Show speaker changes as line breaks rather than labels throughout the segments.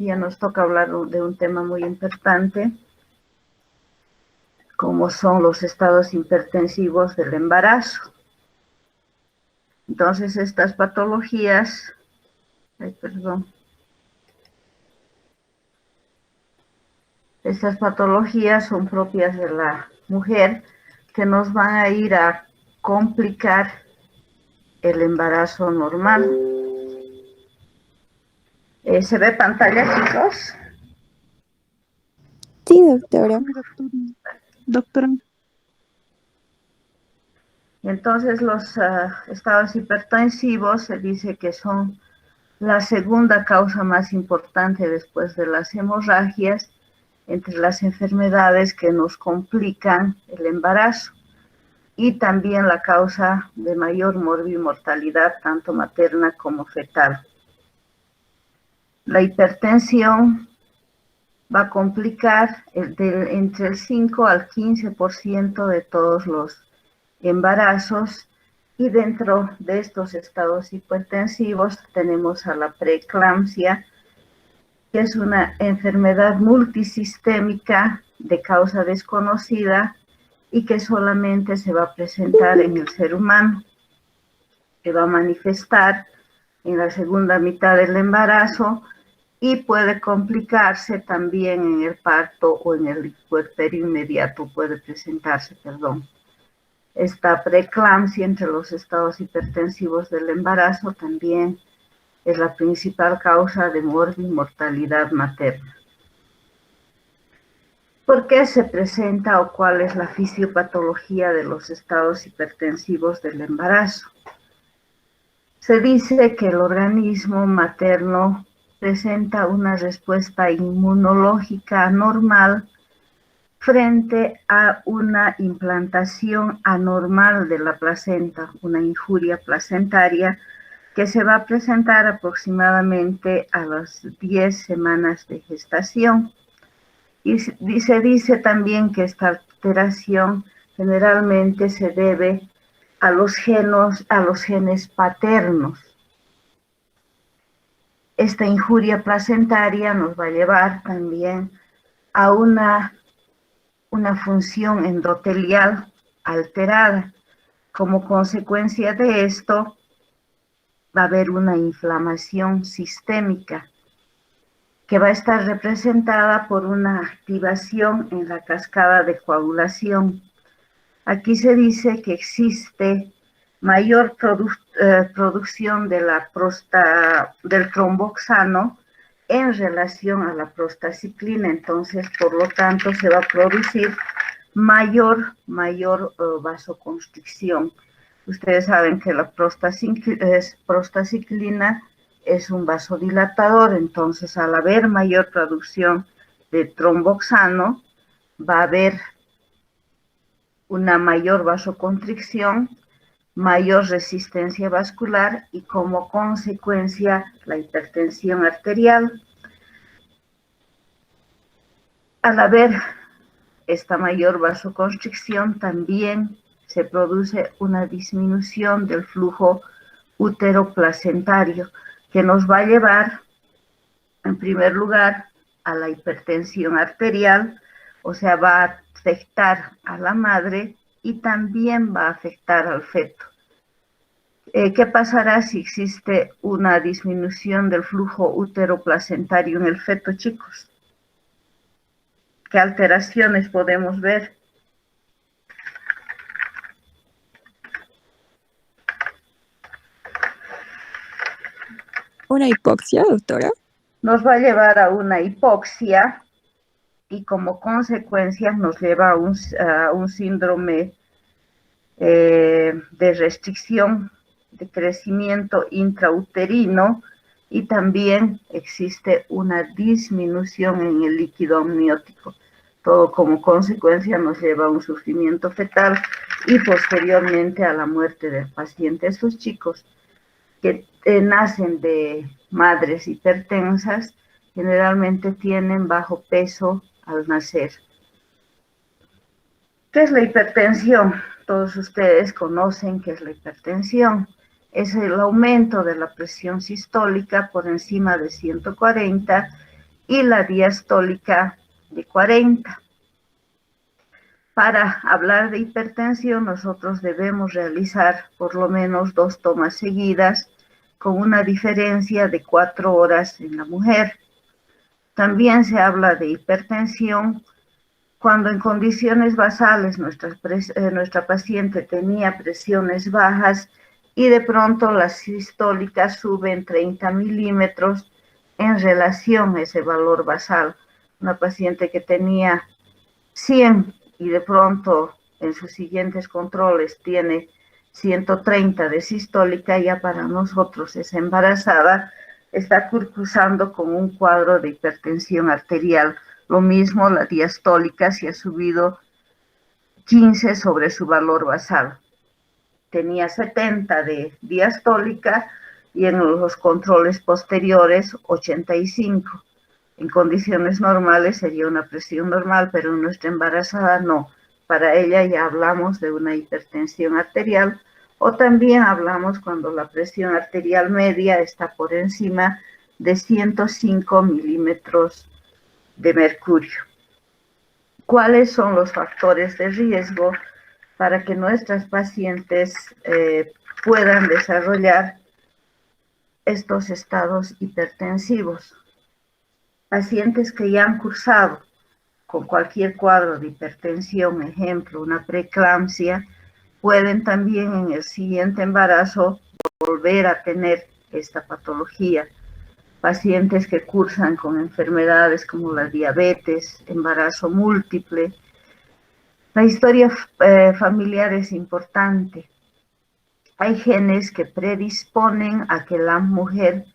ya nos toca hablar de un tema muy importante, como son los estados hipertensivos del embarazo. Entonces, estas patologías, estas patologías son propias de la mujer que nos van a ir a complicar el embarazo normal. ¿Se ve pantalla, chicos?
Sí, doctora.
Doctora.
Entonces, los estados hipertensivos se dice que son la segunda causa más importante después de las hemorragias entre las enfermedades que nos complican el embarazo y también la causa de mayor mortalidad, tanto materna como fetal. La hipertensión va a complicar entre el 5 al 15% de todos los embarazos, y dentro de estos estados hipertensivos tenemos a la preeclampsia, que es una enfermedad multisistémica de causa desconocida y que solamente se va a presentar en el ser humano, que va a manifestar en la segunda mitad del embarazo y puede complicarse también en el parto o en el puerperio inmediato, puede presentarse, Esta preeclampsia entre los estados hipertensivos del embarazo también es la principal causa de mortalidad materna. ¿Por qué se presenta o cuál es la fisiopatología de los estados hipertensivos del embarazo? Se dice que el organismo materno presenta una respuesta inmunológica anormal frente a una implantación anormal de la placenta, una injuria placentaria, que se va a presentar aproximadamente a las 10 semanas de gestación. Y se dice también que esta alteración generalmente se debe a los genes paternos. Esta injuria placentaria nos va a llevar también a una función endotelial alterada. Como consecuencia de esto, va a haber una inflamación sistémica que va a estar representada por una activación en la cascada de coagulación. Aquí se dice que existe mayor producción de del tromboxano en relación a la prostaciclina, entonces, por lo tanto, se va a producir mayor vasoconstricción. Ustedes saben que la prostaciclina es un vasodilatador, entonces al haber mayor producción de tromboxano, va a haber una mayor vasoconstricción, mayor resistencia vascular y como consecuencia la hipertensión arterial. Al haber esta mayor vasoconstricción, también se produce una disminución del flujo útero-placentario, que nos va a llevar, en primer lugar, a la hipertensión arterial, o sea, va a afectar a la madre y también va a afectar al feto. ¿Qué pasará si existe una disminución del flujo útero-placentario en el feto, chicos? ¿Qué alteraciones podemos ver?
¿Una hipoxia, doctora?
Nos va a llevar a una hipoxia y como consecuencia nos lleva a un síndrome de restricción de crecimiento intrauterino y también existe una disminución en el líquido amniótico. Todo como consecuencia nos lleva a un sufrimiento fetal y posteriormente a la muerte del paciente. Estos chicos que nacen de madres hipertensas generalmente tienen bajo peso al nacer. ¿Qué es la hipertensión? Todos ustedes conocen qué es la hipertensión. Es el aumento de la presión sistólica por encima de 140 y la diastólica de 40. Para hablar de hipertensión, nosotros debemos realizar por lo menos 2 tomas seguidas con una diferencia de 4 horas en la mujer. También se habla de hipertensión cuando en condiciones basales nuestra paciente tenía presiones bajas y de pronto la sistólica sube en 30 milímetros en relación a ese valor basal. Una paciente que tenía 100 y de pronto en sus siguientes controles tiene 130 de sistólica, ya para nosotros es embarazada, está cursando con un cuadro de hipertensión arterial. Lo mismo la diastólica, si ha subido 15 sobre su valor basal. Tenía 70 de diastólica y en los controles posteriores 85. En condiciones normales sería una presión normal, pero en nuestra embarazada no. Para ella ya hablamos de una hipertensión arterial, o también hablamos cuando la presión arterial media está por encima de 105 milímetros de mercurio. ¿Cuáles son los factores de riesgo para que nuestras pacientes puedan desarrollar estos estados hipertensivos? Pacientes que ya han cursado con cualquier cuadro de hipertensión, ejemplo, una preeclampsia, pueden también en el siguiente embarazo volver a tener esta patología. Pacientes que cursan con enfermedades como la diabetes, embarazo múltiple. La historia familiar es importante. Hay genes que predisponen a que la mujer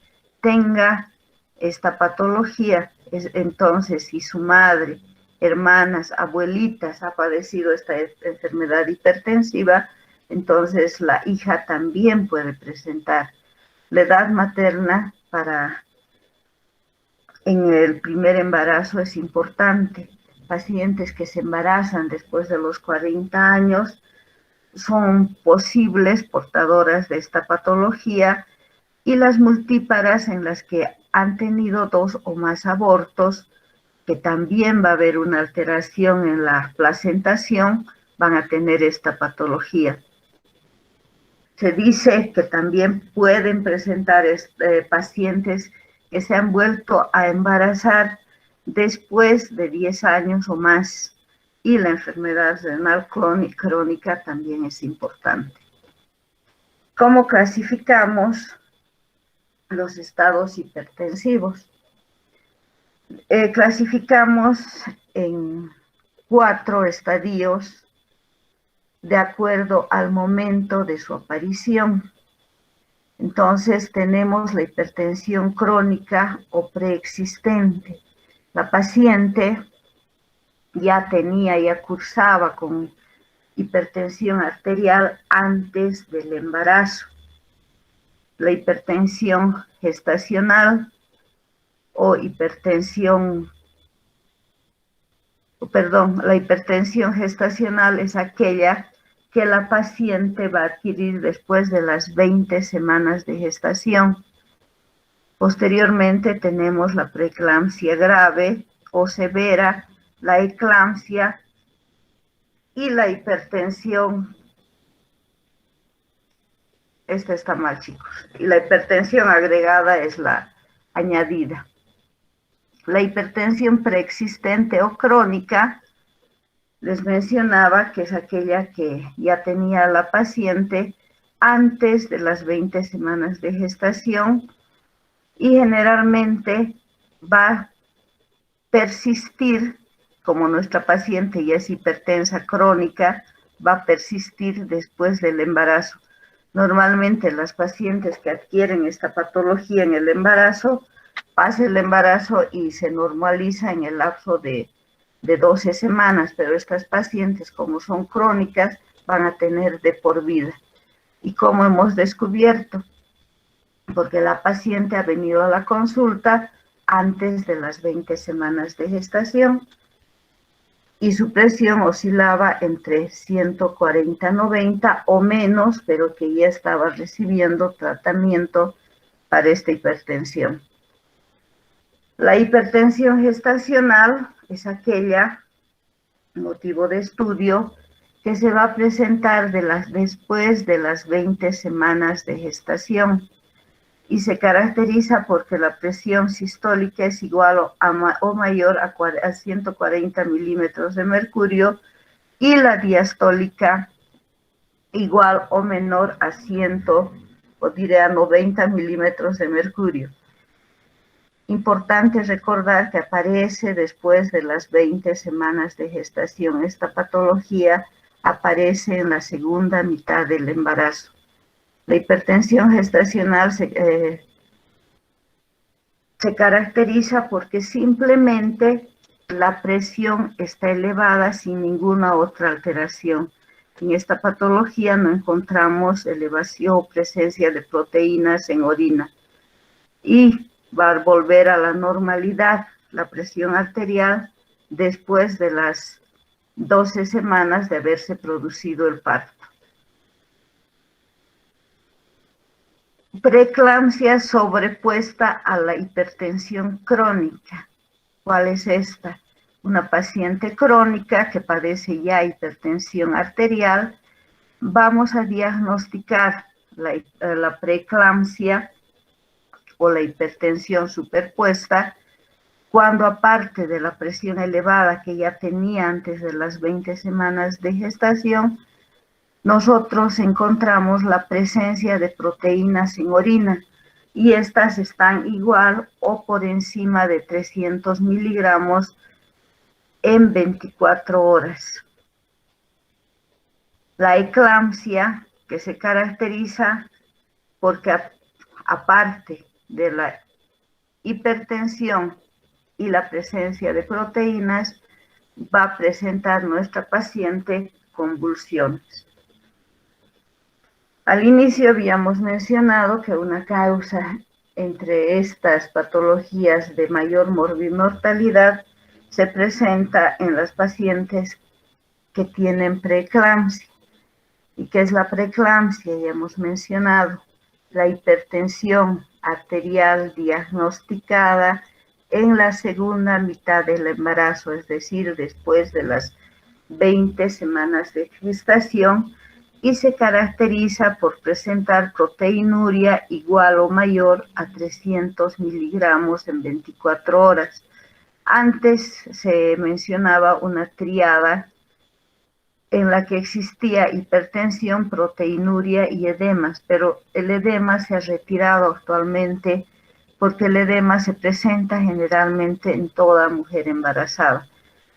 tenga esta patología. Entonces, si su madre, hermanas, abuelitas ha padecido esta enfermedad hipertensiva, entonces la hija también puede presentar. La edad materna en el primer embarazo es importante. Pacientes que se embarazan después de los 40 años son posibles portadoras de esta patología, y las multíparas en las que han tenido 2 o más abortos, que también va a haber una alteración en la placentación, van a tener esta patología. Se dice que también pueden presentar pacientes que se han vuelto a embarazar después de 10 años o más, y la enfermedad renal crónica también es importante. ¿Cómo clasificamos los estados hipertensivos? Clasificamos en 4 estadios de acuerdo al momento de su aparición. Entonces tenemos la hipertensión crónica o preexistente. La paciente ya cursaba con hipertensión arterial antes del embarazo. La hipertensión gestacional la hipertensión gestacional es aquella que la paciente va a adquirir después de las 20 semanas de gestación. Posteriormente tenemos la preeclampsia grave o severa, la eclampsia y la hipertensión. Esta está mal, chicos. Y la hipertensión agregada es la añadida. La hipertensión preexistente o crónica, les mencionaba que es aquella que ya tenía la paciente antes de las 20 semanas de gestación, y generalmente va a persistir, como nuestra paciente ya es hipertensa crónica, va a persistir después del embarazo. Normalmente las pacientes que adquieren esta patología en el embarazo, pasa el embarazo y se normaliza en el lapso de 12 semanas, pero estas pacientes, como son crónicas, van a tener de por vida. ¿Y cómo hemos descubierto? Porque la paciente ha venido a la consulta antes de las 20 semanas de gestación y su presión oscilaba entre 140-90 o menos, pero que ya estaba recibiendo tratamiento para esta hipertensión. La hipertensión gestacional es aquella motivo de estudio que se va a presentar después de las 20 semanas de gestación y se caracteriza porque la presión sistólica es igual o mayor a 140 milímetros de mercurio y la diastólica igual o menor a 100 o diré a 90 milímetros de mercurio. Importante recordar que aparece después de las 20 semanas de gestación. Esta patología aparece en la segunda mitad del embarazo. La hipertensión gestacional se caracteriza porque simplemente la presión está elevada sin ninguna otra alteración. En esta patología no encontramos elevación o presencia de proteínas en orina. Y va a volver a la normalidad la presión arterial después de las 12 semanas de haberse producido el parto. Preeclampsia sobrepuesta a la hipertensión crónica. ¿Cuál es esta? Una paciente crónica que padece ya hipertensión arterial. Vamos a diagnosticar la preeclampsia o la hipertensión superpuesta cuando, aparte de la presión elevada que ya tenía antes de las 20 semanas de gestación, nosotros encontramos la presencia de proteínas en orina y estas están igual o por encima de 300 miligramos en 24 horas. La eclampsia, que se caracteriza porque aparte de la hipertensión y la presencia de proteínas, va a presentar nuestra paciente convulsiones. Al inicio habíamos mencionado que una causa entre estas patologías de mayor mortalidad se presenta en las pacientes que tienen preeclampsia. ¿Y qué es la preeclampsia? Ya hemos mencionado la hipertensión arterial diagnosticada en la segunda mitad del embarazo, es decir, después de las 20 semanas de gestación, y se caracteriza por presentar proteinuria igual o mayor a 300 miligramos en 24 horas. Antes se mencionaba una triada en la que existía hipertensión, proteinuria y edemas, pero el edema se ha retirado actualmente porque el edema se presenta generalmente en toda mujer embarazada.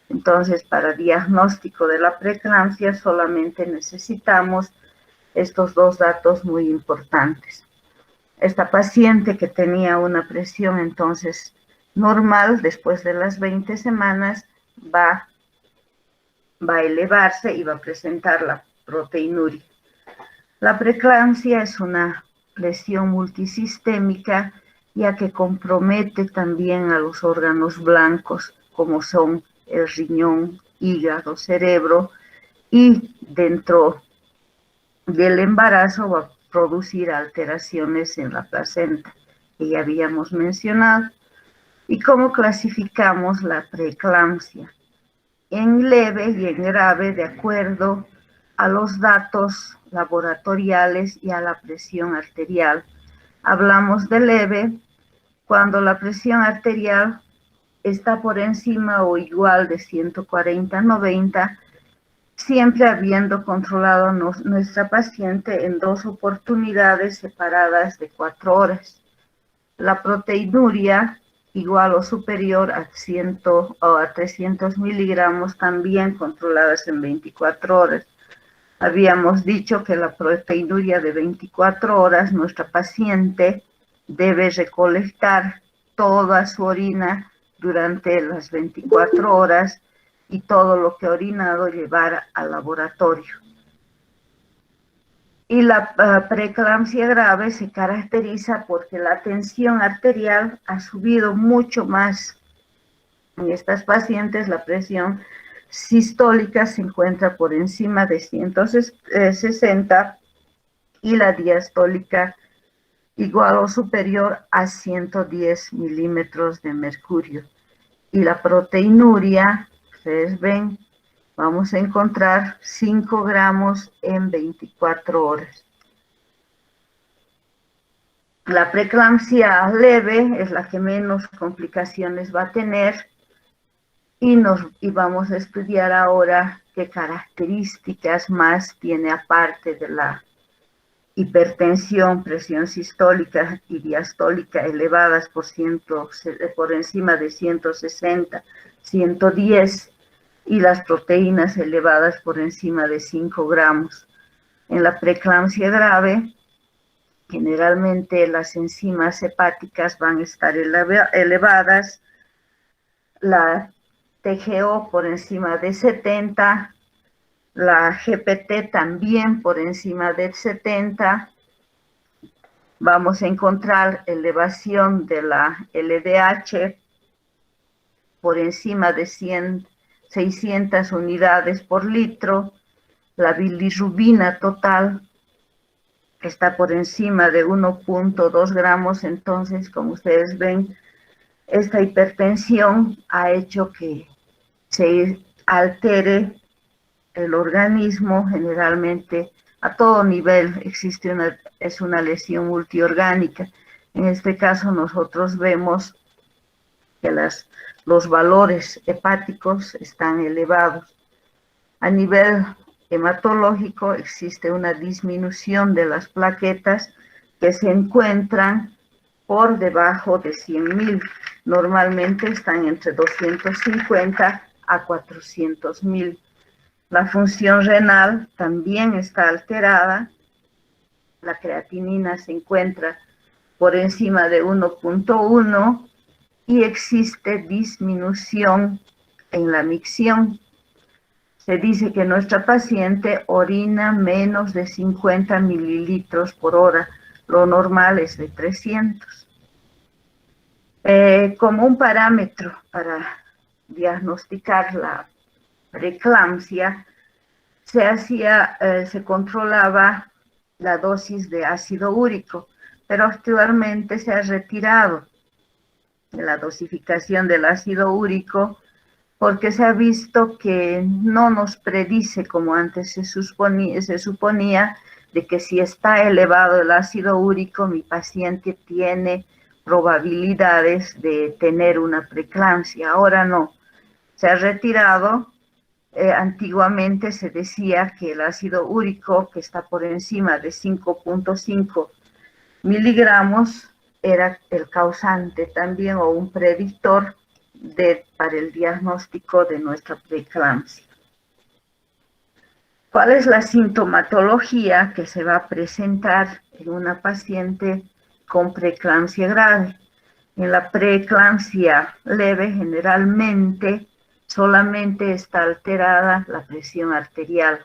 Entonces, para diagnóstico de la preeclampsia solamente necesitamos estos dos datos muy importantes. Esta paciente que tenía una presión entonces normal, después de las 20 semanas, va a elevarse y va a presentar la proteinuria. La preeclampsia es una lesión multisistémica, ya que compromete también a los órganos blancos, como son el riñón, hígado, cerebro, y dentro del embarazo va a producir alteraciones en la placenta, que ya habíamos mencionado. ¿Y cómo clasificamos la preeclampsia? En leve y en grave, de acuerdo a los datos laboratoriales y a la presión arterial. Hablamos de leve cuando la presión arterial está por encima o igual de 140/90, siempre habiendo controlado nuestra paciente en 2 oportunidades separadas de 4 horas. La proteinuria igual o superior a 100 o a 300 miligramos, también controladas en 24 horas. Habíamos dicho que la proteinuria de 24 horas, nuestra paciente debe recolectar toda su orina durante las 24 horas y todo lo que ha orinado llevar al laboratorio. Y la preeclampsia grave se caracteriza porque la tensión arterial ha subido mucho más. En estas pacientes la presión sistólica se encuentra por encima de 160 y la diastólica igual o superior a 110 milímetros de mercurio. Y la proteinuria, ustedes ven, vamos a encontrar 5 gramos en 24 horas. La preeclampsia leve es la que menos complicaciones va a tener y vamos a estudiar ahora qué características más tiene aparte de la hipertensión, presión sistólica y diastólica elevadas por encima de 160, 110 y las proteínas elevadas por encima de 5 gramos. En la preeclampsia grave, generalmente las enzimas hepáticas van a estar elevadas, la TGO por encima de 70, la GPT también por encima de 70. Vamos a encontrar elevación de la LDH por encima de 600 unidades por litro. La bilirrubina total está por encima de 1.2 gramos. Entonces, como ustedes ven, esta hipertensión ha hecho que se altere el organismo. Generalmente a todo nivel es una lesión multiorgánica. En este caso nosotros vemos que los valores hepáticos están elevados. A nivel hematológico existe una disminución de las plaquetas que se encuentran por debajo de 100.000. Normalmente están entre 250 a 400.000. La función renal también está alterada. La creatinina se encuentra por encima de 1.1 y existe disminución en la micción. Se dice que nuestra paciente orina menos de 50 mililitros por hora. Lo normal es de 300. Como un parámetro para diagnosticar la preeclampsia, se controlaba la dosis de ácido úrico, pero actualmente se ha retirado la dosificación del ácido úrico porque se ha visto que no nos predice como antes se suponía de que si está elevado el ácido úrico, mi paciente tiene probabilidades de tener una preeclampsia. Ahora no, se ha retirado. Antiguamente se decía que el ácido úrico que está por encima de 5.5 miligramos era el causante también o un predictor para el diagnóstico de nuestra preeclampsia. ¿Cuál es la sintomatología que se va a presentar en una paciente con preeclampsia grave? En la preeclampsia leve generalmente solamente está alterada la presión arterial.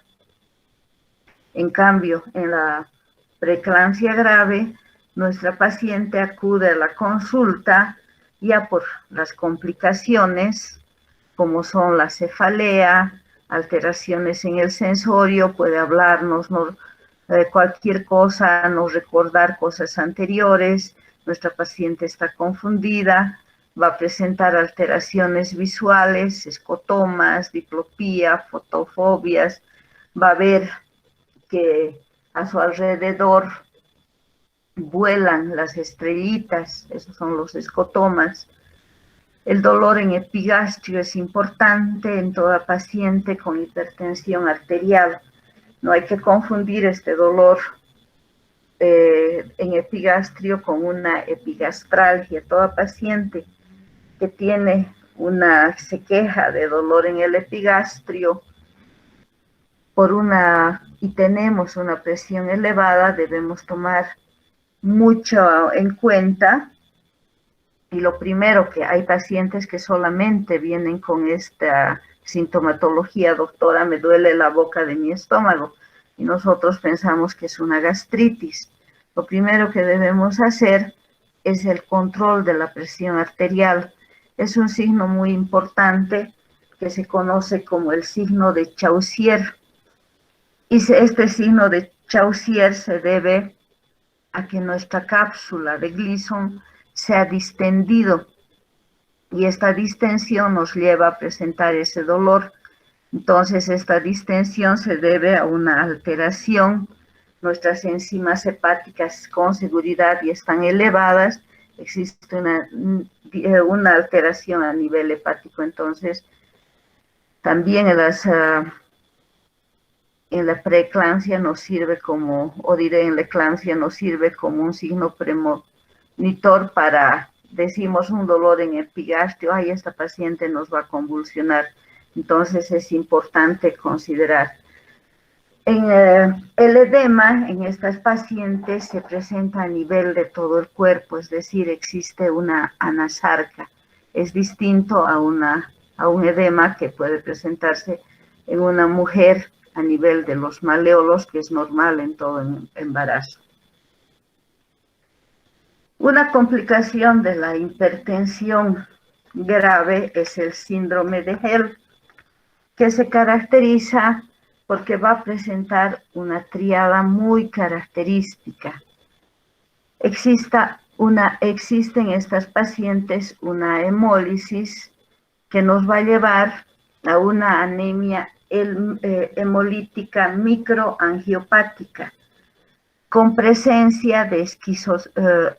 En cambio, en la preeclampsia grave, nuestra paciente acude a la consulta ya por las complicaciones, como son la cefalea, alteraciones en el sensorio, puede hablarnos cualquier cosa, nos recordar cosas anteriores, nuestra paciente está confundida, va a presentar alteraciones visuales, escotomas, diplopía, fotofobias, va a ver que a su alrededor vuelan las estrellitas, esos son los escotomas. El dolor en epigastrio es importante en toda paciente con hipertensión arterial. No hay que confundir este dolor en epigastrio con una epigastralgia. Toda paciente que se queja de dolor en el epigastrio y tenemos una presión elevada, debemos tomar mucho en cuenta. Y lo primero, que hay pacientes que solamente vienen con esta sintomatología: doctora, me duele la boca de mi estómago, y nosotros pensamos que es una gastritis. Lo primero que debemos hacer es el control de la presión arterial. Es un signo muy importante que se conoce como el signo de Chaucier. Y este signo de Chaucier se debe a que nuestra cápsula de Gleason se ha distendido y esta distensión nos lleva a presentar ese dolor. Entonces, esta distensión se debe a una alteración. Nuestras enzimas hepáticas con seguridad ya están elevadas. Existe una alteración a nivel hepático. Entonces, también en la preeclampsia nos sirve como, o diré en la eclampsia nos sirve como un signo premonitor para, decimos un dolor en epigastrio, ay, esta paciente nos va a convulsionar. Entonces es importante considerar. El edema en estas pacientes se presenta a nivel de todo el cuerpo, es decir, existe una anasarca. Es distinto a un edema que puede presentarse en una mujer a nivel de los maleolos, que es normal en todo embarazo. Una complicación de la hipertensión grave es el síndrome de HELLP, que se caracteriza porque va a presentar una triada muy característica. Existe en estas pacientes una hemólisis que nos va a llevar a una anemia hemolítica microangiopática con presencia de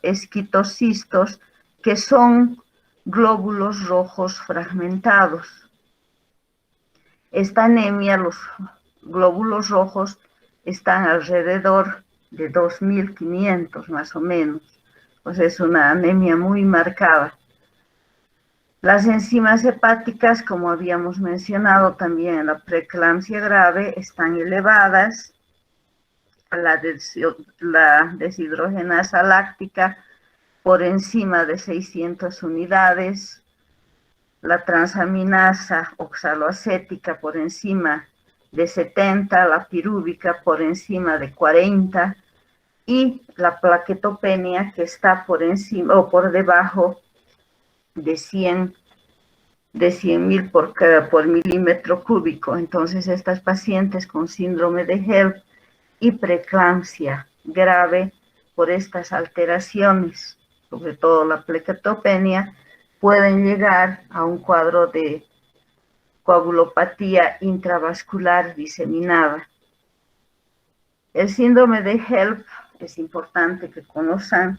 esquitocistos que son glóbulos rojos fragmentados. Esta anemia, los glóbulos rojos están alrededor de 2.500 más o menos. Pues es una anemia muy marcada. Las enzimas hepáticas, como habíamos mencionado también en la preeclampsia grave, están elevadas. La deshidrogenasa láctica por encima de 600 unidades. La transaminasa oxaloacética por encima de 70, la pirúvica por encima de 40 y la plaquetopenia que está por encima o por debajo de 100.000 por milímetro cúbico. Entonces, estas pacientes con síndrome de HELLP y preeclampsia grave por estas alteraciones, sobre todo la plaquetopenia, pueden llegar a un cuadro de coagulopatía intravascular diseminada. El síndrome de HELLP, es importante que conozcan,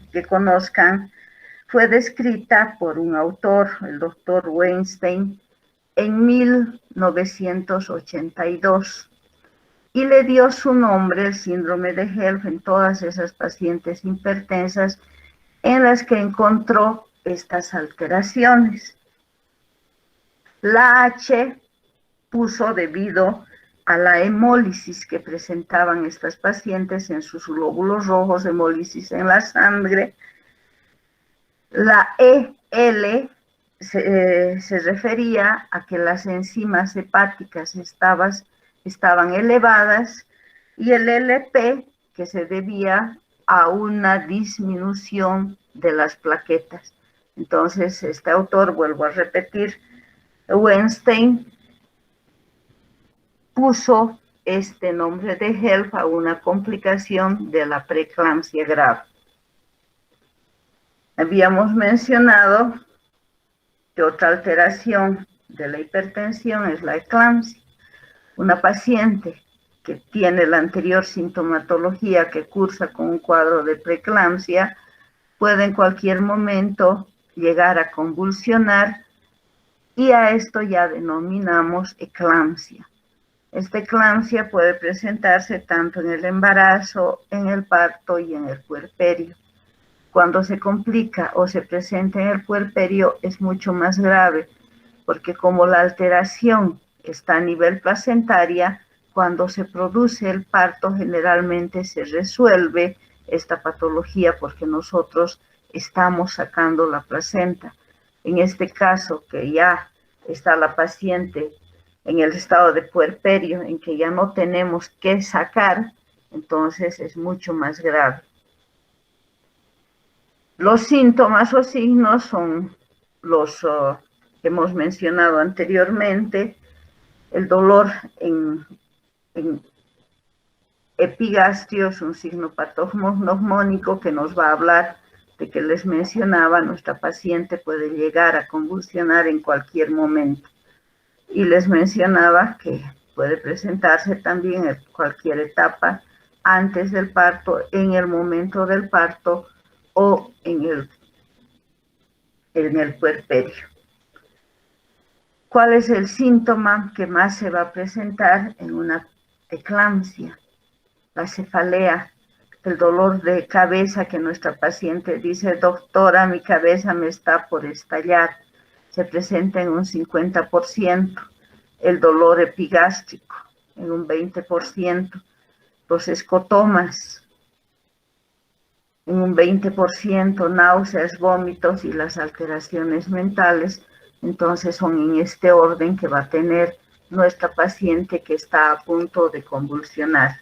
fue descrita por un autor, el doctor Weinstein, en 1982 y le dio su nombre, el síndrome de HELLP, en todas esas pacientes hipertensas en las que encontró estas alteraciones. La H puso debido a la hemólisis que presentaban estas pacientes en sus glóbulos rojos, hemólisis en la sangre. La EL se refería a que las enzimas hepáticas estaban elevadas y el LP que se debía a una disminución de las plaquetas. Entonces, este autor, vuelvo a repetir, Weinstein, puso este nombre de HELLP a una complicación de la preeclampsia grave. Habíamos mencionado que otra alteración de la hipertensión es la eclampsia. Una paciente que tiene la anterior sintomatología que cursa con un cuadro de preeclampsia puede en cualquier momento llegar a convulsionar y a esto ya denominamos eclampsia. Esta eclampsia puede presentarse tanto en el embarazo, en el parto y en el puerperio. Cuando se complica o se presenta en el puerperio es mucho más grave, porque como la alteración está a nivel placentaria, cuando se produce el parto generalmente se resuelve esta patología porque nosotros estamos sacando la placenta. En este caso, que ya está la paciente en el estado de puerperio, en que ya no tenemos que sacar, entonces es mucho más grave. Los síntomas o signos son los que hemos mencionado anteriormente, el dolor en epigastrio es un signo patognomónico que nos va a hablar de que les mencionaba, nuestra paciente puede llegar a convulsionar en cualquier momento. Y les mencionaba que puede presentarse también en cualquier etapa, antes del parto, en el momento del parto o en el puerperio. ¿Cuál es el síntoma que más se va a presentar en una eclampsia? La cefalea, el dolor de cabeza que nuestra paciente dice, doctora, mi cabeza me está por estallar, se presenta en un 50%, el dolor epigástrico en un 20%, los escotomas en un 20%, náuseas, vómitos y las alteraciones mentales. Entonces son en este orden que va a tener nuestra paciente que está a punto de convulsionar.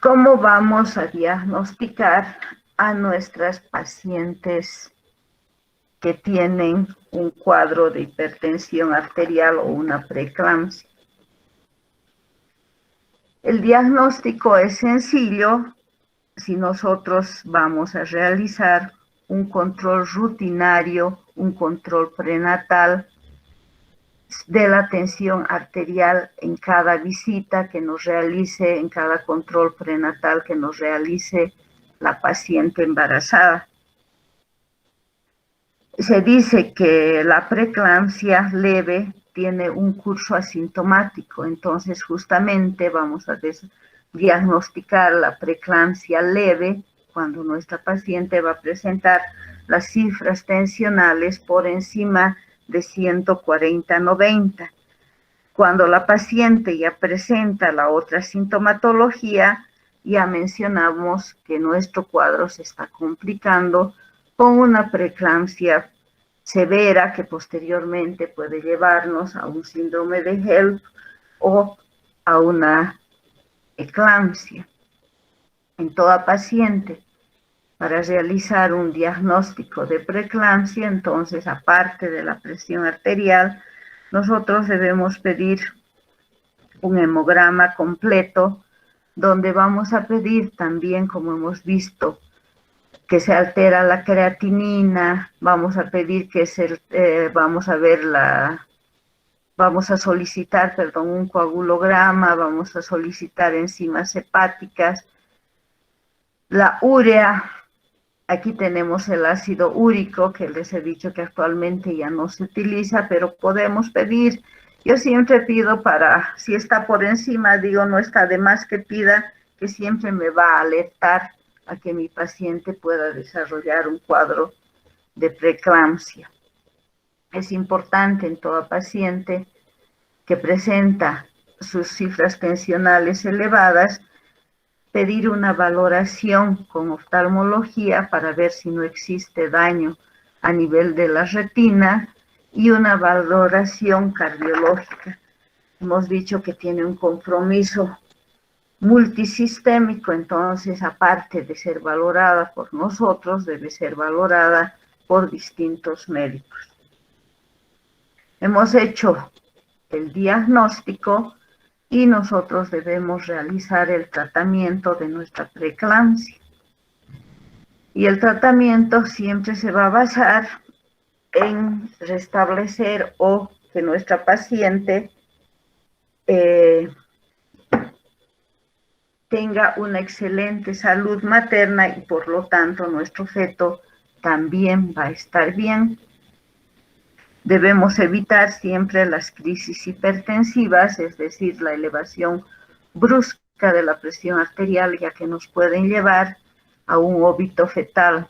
¿Cómo vamos a diagnosticar a nuestras pacientes que tienen un cuadro de hipertensión arterial o una preeclampsia? El diagnóstico es sencillo si nosotros vamos a realizar un control rutinario, un control prenatal de la tensión arterial en cada visita que nos realice, en cada control prenatal que nos realice la paciente embarazada. Se dice que la preeclampsia leve tiene un curso asintomático, entonces justamente vamos a diagnosticar la preeclampsia leve cuando nuestra paciente va a presentar las cifras tensionales por encima de 140/90. Cuando la paciente ya presenta la otra sintomatología, ya mencionamos que nuestro cuadro se está complicando con una preeclampsia severa que posteriormente puede llevarnos a un síndrome de HELLP o a una eclampsia. En toda paciente, para realizar un diagnóstico de preeclampsia, entonces, aparte de la presión arterial, nosotros debemos pedir un hemograma completo, donde vamos a pedir también, como hemos visto, que se altera la creatinina, vamos a pedir que vamos a solicitar, un coagulograma, vamos a solicitar enzimas hepáticas, la urea. Aquí tenemos el ácido úrico, que les he dicho que actualmente ya no se utiliza, pero podemos pedir. Yo siempre pido si está por encima, digo, no está de más que pida, que siempre me va a alertar a que mi paciente pueda desarrollar un cuadro de preeclampsia. Es importante en toda paciente que presenta sus cifras tensionales elevadas, pedir una valoración con oftalmología para ver si no existe daño a nivel de la retina y una valoración cardiológica. Hemos dicho que tiene un compromiso multisistémico, entonces aparte de ser valorada por nosotros, debe ser valorada por distintos médicos. Hemos hecho el diagnóstico y nosotros debemos realizar el tratamiento de nuestra preeclampsia. Y el tratamiento siempre se va a basar en restablecer o que nuestra paciente tenga una excelente salud materna y por lo tanto nuestro feto también va a estar bien. Debemos evitar siempre las crisis hipertensivas, es decir, la elevación brusca de la presión arterial, ya que nos pueden llevar a un óbito fetal.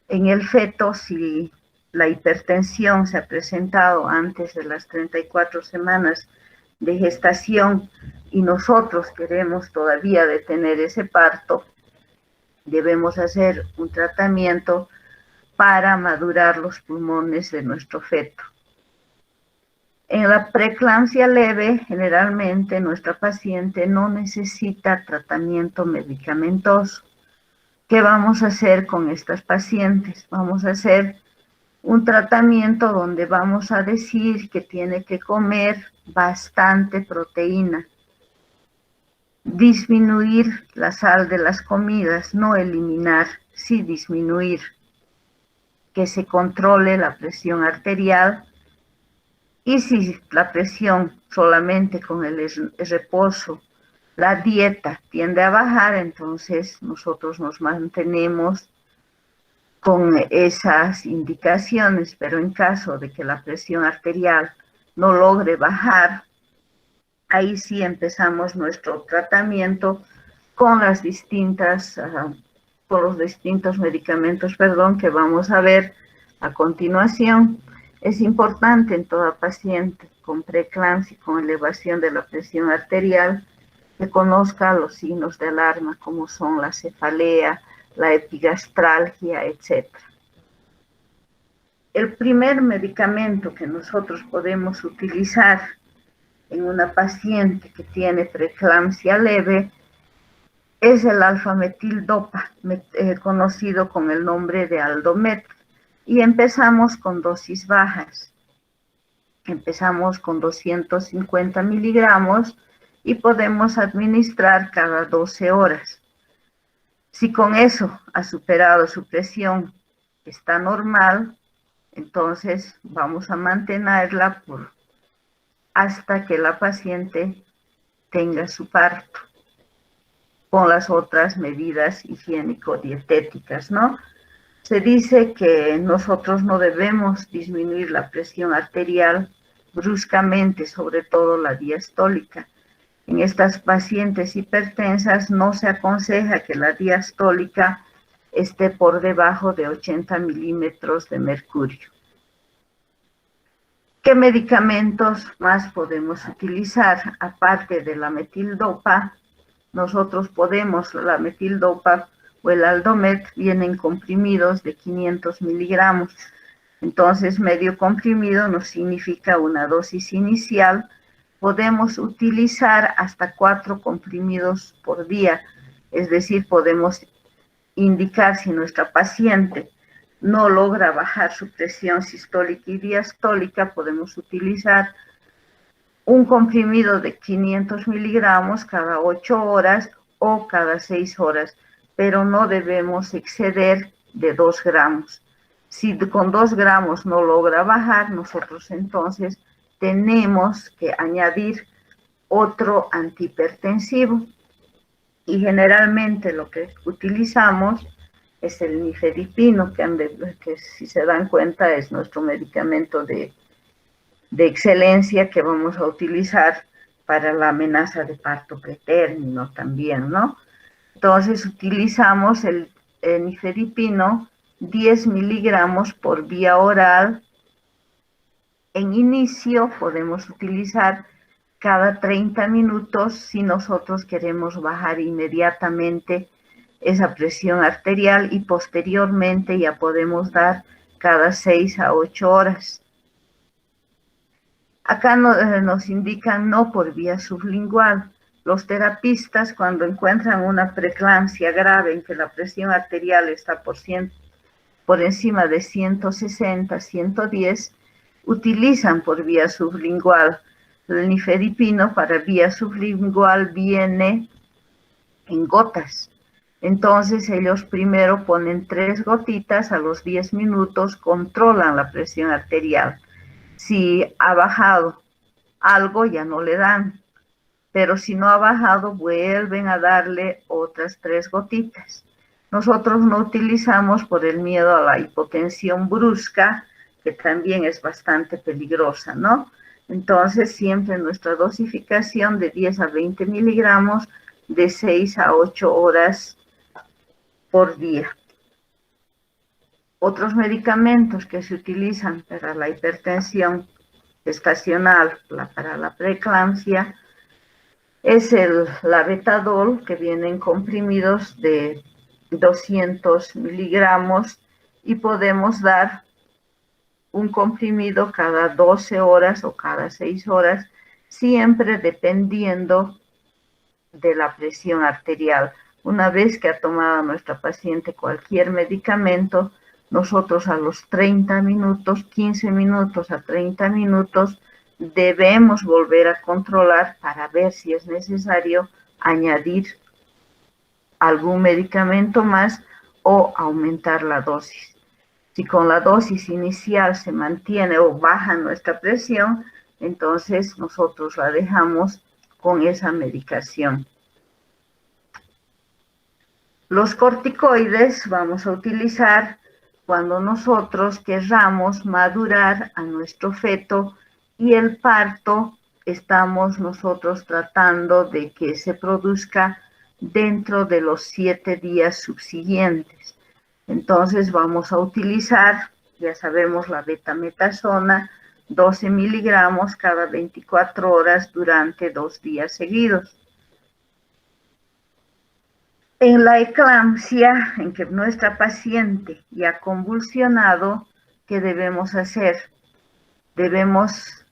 En el feto, si la hipertensión se ha presentado antes de las 34 semanas de gestación y nosotros queremos todavía detener ese parto, debemos hacer un tratamiento para madurar los pulmones de nuestro feto. En la preeclampsia leve, generalmente nuestra paciente no necesita tratamiento medicamentoso. ¿Qué vamos a hacer con estas pacientes? Vamos a hacer un tratamiento donde vamos a decir que tiene que comer bastante proteína. disminuir la sal de las comidas, no eliminar, sí disminuir, que se controle la presión arterial. Y si la presión solamente con el reposo, la dieta tiende a bajar, entonces nosotros nos mantenemos con esas indicaciones, pero en caso de que la presión arterial no logre bajar, ahí sí empezamos nuestro tratamiento con las distintas, con los distintos medicamentos, que vamos a ver a continuación. Es importante en toda paciente con preeclampsia y con elevación de la presión arterial que conozca los signos de alarma como son la cefalea, la epigastralgia, etc. El primer medicamento que nosotros podemos utilizar en una paciente que tiene preeclampsia leve es el alfa-metildopa, conocido con el nombre de Aldomet, y empezamos con dosis bajas. Empezamos con 250 miligramos y podemos administrar cada 12 horas. Si con eso ha superado su presión, está normal, entonces vamos a mantenerla hasta que la paciente tenga su parto, con las otras medidas higiénico-dietéticas, ¿no? Se dice que nosotros no debemos disminuir la presión arterial bruscamente, sobre todo la diastólica. En estas pacientes hipertensas no se aconseja que la diastólica esté por debajo de 80 milímetros de mercurio. ¿Qué medicamentos más podemos utilizar? Aparte de la metildopa, nosotros podemos, la metildopa o el Aldomet vienen comprimidos de 500 miligramos. Entonces, medio comprimido nos significa una dosis inicial. Podemos utilizar hasta 4 comprimidos por día. Es decir, podemos indicar si nuestra paciente no logra bajar su presión sistólica y diastólica, podemos utilizar un comprimido de 500 miligramos cada 8 horas o cada 6 horas, pero no debemos exceder de 2 gramos. Si con 2 gramos no logra bajar, nosotros entonces tenemos que añadir otro antihipertensivo. Y generalmente lo que utilizamos es el nifedipino, que si se dan cuenta es nuestro medicamento de excelencia que vamos a utilizar para la amenaza de parto pretérmino también, ¿no? Entonces utilizamos el nifedipino 10 miligramos por vía oral. En inicio podemos utilizar cada 30 minutos si nosotros queremos bajar inmediatamente esa presión arterial y posteriormente ya podemos dar cada 6 a 8 horas. Acá nos indican no por vía sublingual. Los terapistas cuando encuentran una preeclampsia grave en que la presión arterial está por encima de 160, 110, utilizan por vía sublingual. El nifedipino para vía sublingual viene en gotas. Entonces ellos primero ponen 3 gotitas, a los 10 minutos controlan la presión arterial. Si ha bajado algo ya no le dan, pero si no ha bajado vuelven a darle otras 3 gotitas. Nosotros no utilizamos por el miedo a la hipotensión brusca, que también es bastante peligrosa, ¿no? Entonces siempre nuestra dosificación de 10 a 20 miligramos de 6 a 8 horas por día. Otros medicamentos que se utilizan para la hipertensión gestacional, para la preeclampsia, es el labetalol, que vienen comprimidos de 200 miligramos y podemos dar un comprimido cada 12 horas o cada 6 horas, siempre dependiendo de la presión arterial. Una vez que ha tomado nuestra paciente cualquier medicamento, nosotros a los 30 minutos, 15 minutos a 30 minutos, debemos volver a controlar para ver si es necesario añadir algún medicamento más o aumentar la dosis. Si con la dosis inicial se mantiene o baja nuestra presión, entonces nosotros la dejamos con esa medicación. Los corticoides vamos a utilizar cuando nosotros querramos madurar a nuestro feto y el parto estamos nosotros tratando de que se produzca dentro de los 7 días subsiguientes. Entonces vamos a utilizar, ya sabemos, la betametasona, 12 miligramos cada 24 horas durante 2 días seguidos. En la eclampsia, en que nuestra paciente ya ha convulsionado, ¿qué debemos hacer? Debemos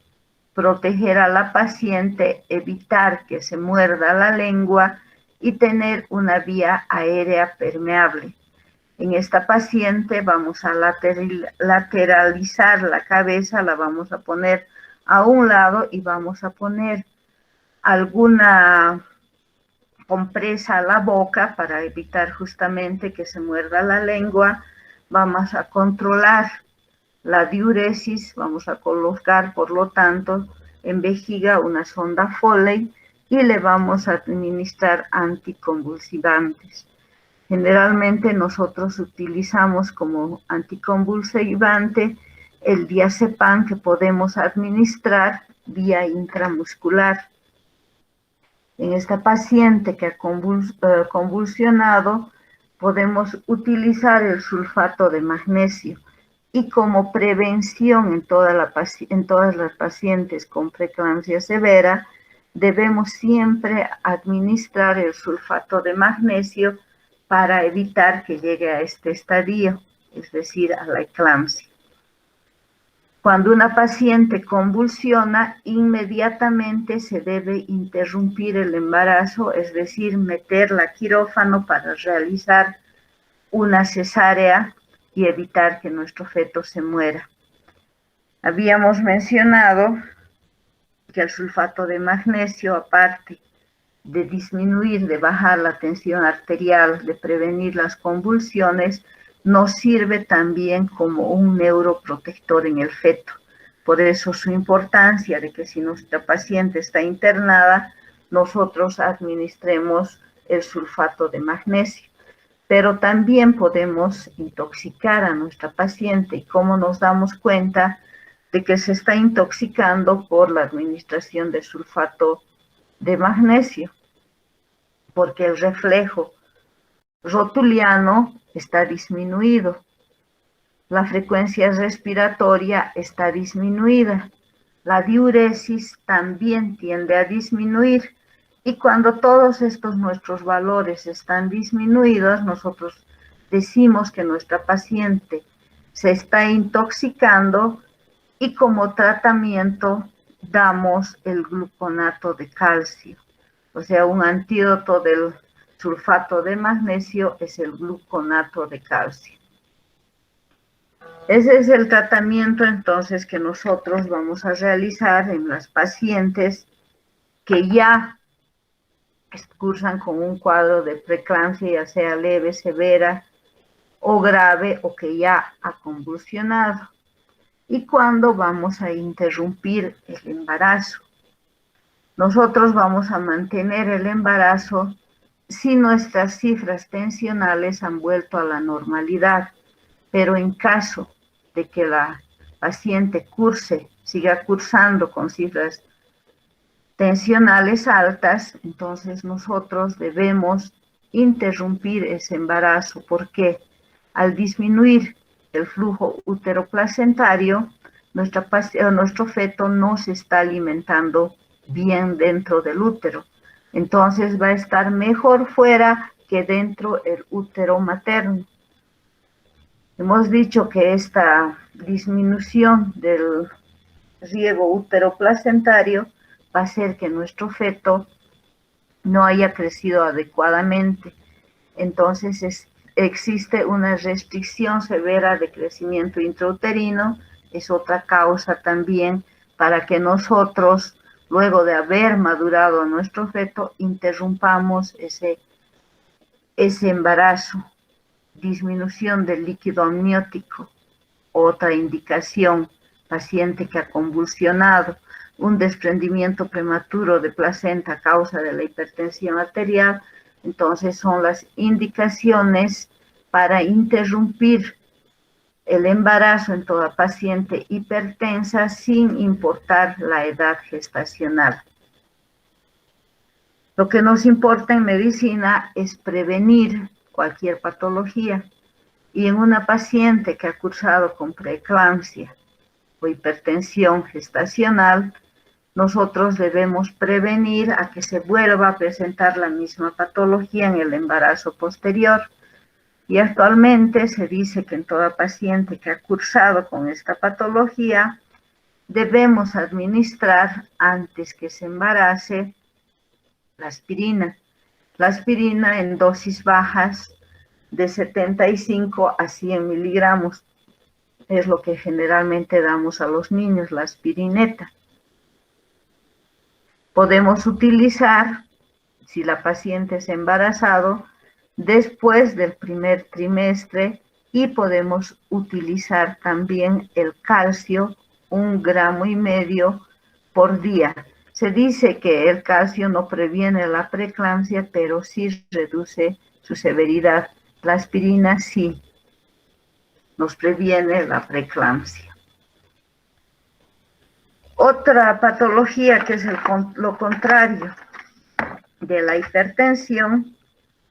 proteger a la paciente, evitar que se muerda la lengua y tener una vía aérea permeable. En esta paciente vamos a lateralizar la cabeza, la vamos a poner a un lado y vamos a poner alguna compresa a la boca para evitar justamente que se muerda la lengua. Vamos a controlar la diuresis, vamos a colocar, por lo tanto, en vejiga una sonda Foley y le vamos a administrar anticonvulsivantes. Generalmente nosotros utilizamos como anticonvulsivante el diazepam que podemos administrar vía intramuscular. En esta paciente que ha convulsionado, podemos utilizar el sulfato de magnesio. Y como prevención en todas las pacientes con preeclampsia severa, debemos siempre administrar el sulfato de magnesio para evitar que llegue a este estadio, es decir, a la eclampsia. Cuando una paciente convulsiona, inmediatamente se debe interrumpir el embarazo, es decir, meterla a quirófano para realizar una cesárea y evitar que nuestro feto se muera. Habíamos mencionado que el sulfato de magnesio, aparte de disminuir, de bajar la tensión arterial, de prevenir las convulsiones, nos sirve también como un neuroprotector en el feto. Por eso su importancia de que si nuestra paciente está internada, nosotros administremos el sulfato de magnesio. Pero también podemos intoxicar a nuestra paciente. ¿Y cómo nos damos cuenta de que se está intoxicando por la administración de sulfato de magnesio? Porque el reflejo rotuliano está disminuido, la frecuencia respiratoria está disminuida, la diuresis también tiende a disminuir, y cuando todos estos nuestros valores están disminuidos, nosotros decimos que nuestra paciente se está intoxicando y como tratamiento damos el gluconato de calcio, o sea, un antídoto del sulfato de magnesio es el gluconato de calcio. Ese es el tratamiento entonces que nosotros vamos a realizar en las pacientes que ya cursan con un cuadro de preeclampsia, ya sea leve, severa o grave, o que ya ha convulsionado. ¿Y cuándo vamos a interrumpir el embarazo? Nosotros vamos a mantener el embarazo si nuestras cifras tensionales han vuelto a la normalidad, pero en caso de que la paciente siga cursando con cifras tensionales altas, entonces nosotros debemos interrumpir ese embarazo, porque al disminuir el flujo uteroplacentario, nuestro feto no se está alimentando bien dentro del útero. Entonces va a estar mejor fuera que dentro del útero materno. Hemos dicho que esta disminución del riego uteroplacentario va a hacer que nuestro feto no haya crecido adecuadamente. Entonces existe una restricción severa de crecimiento intrauterino, es otra causa también para que nosotros luego de haber madurado nuestro feto, interrumpamos ese embarazo. Disminución del líquido amniótico, otra indicación, paciente que ha convulsionado, un desprendimiento prematuro de placenta a causa de la hipertensión arterial, entonces son las indicaciones para interrumpir el embarazo en toda paciente hipertensa sin importar la edad gestacional. Lo que nos importa en medicina es prevenir cualquier patología, y en una paciente que ha cursado con preeclampsia o hipertensión gestacional, nosotros debemos prevenir a que se vuelva a presentar la misma patología en el embarazo posterior. Y actualmente se dice que en toda paciente que ha cursado con esta patología, debemos administrar antes que se embarace la aspirina. La aspirina en dosis bajas de 75 a 100 miligramos. Es lo que generalmente damos a los niños, la aspirineta. Podemos utilizar, si la paciente es embarazado, después del primer trimestre, y podemos utilizar también el calcio, 1,5 gramos por día. Se dice que el calcio no previene la preeclampsia, pero sí reduce su severidad. La aspirina sí nos previene la preeclampsia. Otra patología que es lo contrario de la hipertensión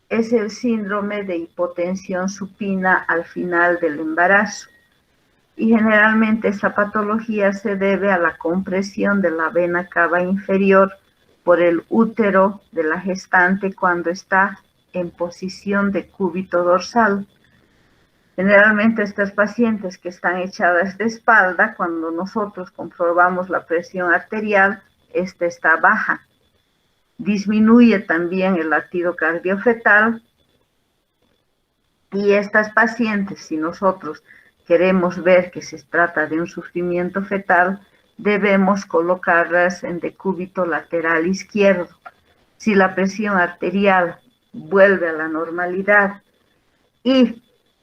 es el síndrome de hipotensión supina al final del embarazo. Y generalmente esta patología se debe a la compresión de la vena cava inferior por el útero de la gestante cuando está en posición de cúbito dorsal. Generalmente estas pacientes que están echadas de espalda, cuando nosotros comprobamos la presión arterial, esta está baja. Disminuye también el latido cardiofetal, y estas pacientes, si nosotros queremos ver que se trata de un sufrimiento fetal, debemos colocarlas en decúbito lateral izquierdo. Si la presión arterial vuelve a la normalidad y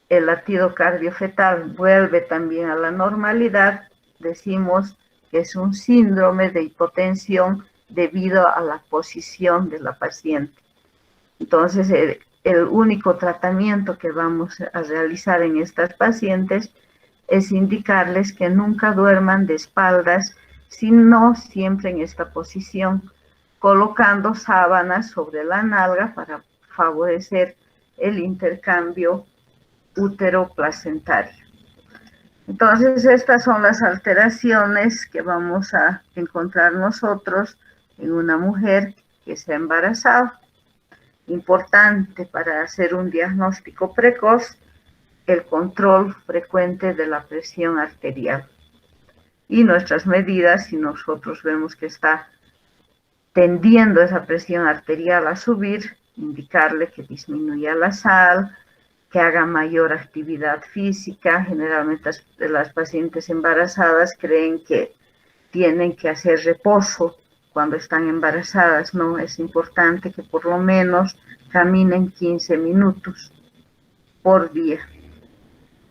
el latido cardiofetal vuelve también a la normalidad, decimos que es un síndrome de hipotensión debido a la posición de la paciente. Entonces, el único tratamiento que vamos a realizar en estas pacientes es indicarles que nunca duerman de espaldas, sino siempre en esta posición, colocando sábanas sobre la nalga para favorecer el intercambio útero-placentario. Entonces, estas son las alteraciones que vamos a encontrar nosotros en una mujer que se ha embarazado. Importante para hacer un diagnóstico precoz, el control frecuente de la presión arterial. Y nuestras medidas, si nosotros vemos que está tendiendo esa presión arterial a subir, indicarle que disminuya la sal, que haga mayor actividad física. Generalmente las pacientes embarazadas creen que tienen que hacer reposo cuando están embarazadas. No, es importante que por lo menos caminen 15 minutos por día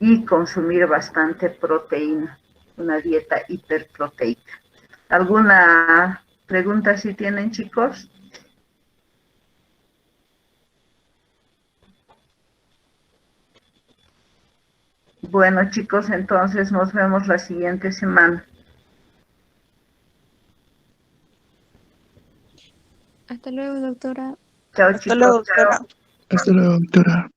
y consumir bastante proteína, una dieta hiperproteica. ¿Alguna pregunta si tienen, chicos? Bueno, chicos, entonces nos vemos la siguiente semana.
Hasta luego, doctora.
Chao,
Hasta
chicos.
luego, doctora.
Chao.
Hasta luego, doctora.